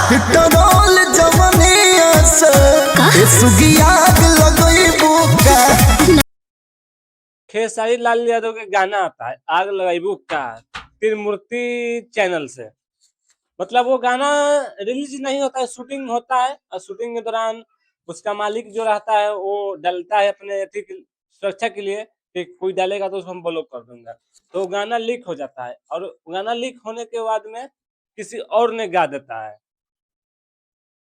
हिटरोल जवनिया से सुगियाग लगई बुका। खेसारी लाल यादव के गाना आता है आग लगाइबू का, त्रिमूर्ति चैनल से। मतलब वो गाना रिलीज नहीं होता है, शूटिंग होता है और शूटिंग के दौरान उसका मालिक जो रहता है वो डलता है अपने सुरक्षा के लिए कि कोई डालेगा तो उसको हम ब्लॉक कर दूंगा। तो गाना लीक हो जाता है और गाना लीक होने के बाद में किसी और ने गा देता है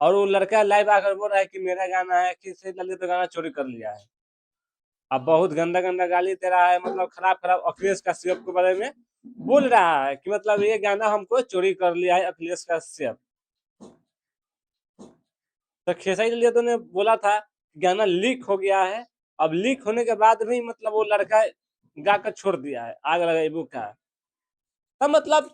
और वो लड़का लाइव आकर बोल रहा है कि मेरा गाना है, किसी तो गाना चोरी कर लिया है। अब बहुत गंदा गंदा गाली दे रहा है, मतलब खराब खराब अखिलेश कश्यप के बारे में बोल रहा है कि मतलब ये गाना हमको चोरी कर लिया है अखिलेश कश्यप। तो खेसारी लाल यादव ने बोला था गाना लीक हो गया है। अब लीक होने के बाद भी मतलब वो लड़का गा कर छोड़ दिया है आग लगाइबू का। तो मतलब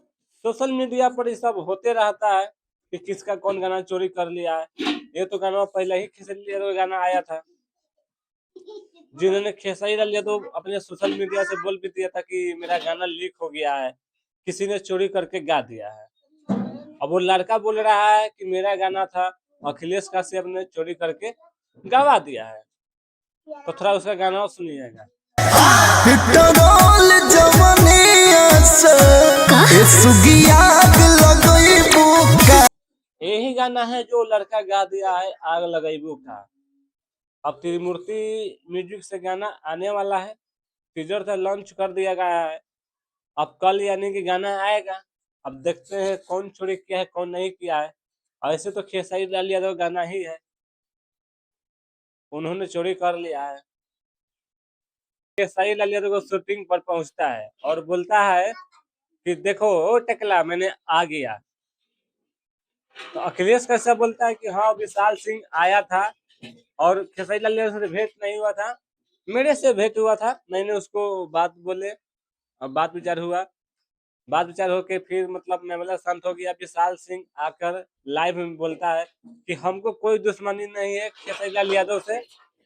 सोशल मीडिया पर ये सब होते रहता है कि किसका कौन गाना चोरी कर लिया है। ये तो गाना पहले ही खेसारी लाल यादव का गाना आया था, जिन्होंने खेसारी लाल यादव अपने सोशल मीडिया से बोल भी दिया था कि मेरा गाना लीक हो गया है, किसी ने चोरी करके गा दिया है। अब वो लड़का बोल रहा है कि मेरा गाना था, अखिलेश कश्यप ने चोरी करके गवा दिया है। तो थोड़ा उसका गाना सुनिएगा। हिटरोल जवनिया से सुगियाग लगई बुका। यही गाना है जो लड़का गा दिया है आग लगाइबू का। अब त्रिमूर्ति म्यूजिक से गाना आने वाला है, टीजर से लॉन्च कर दिया गया है। अब कल यानी कि गाना आएगा। अब देखते हैं कौन चोरी किया है कौन नहीं किया है। ऐसे तो खेसारी लाल यादव गाना ही है, उन्होंने चोरी कर लिया है। खेसारी लाल यादव को शूटिंग पर पहुंचता है और बोलता है कि देखो ओ टकला मैंने आ गया। तो अखिलेश कश्यप बोलता है कि हाँ विशाल सिंह आया था और खेसारी लाल यादव से भेंट नहीं हुआ था, मेरे से भेंट हुआ था, मैंने उसको बात बोले और बात विचार हुआ। बात विचार होके फिर मतलब मामला शांत हो गया। विशाल सिंह आकर लाइव में बोलता है कि हमको कोई दुश्मनी नहीं है खेसारी लाल यादव से,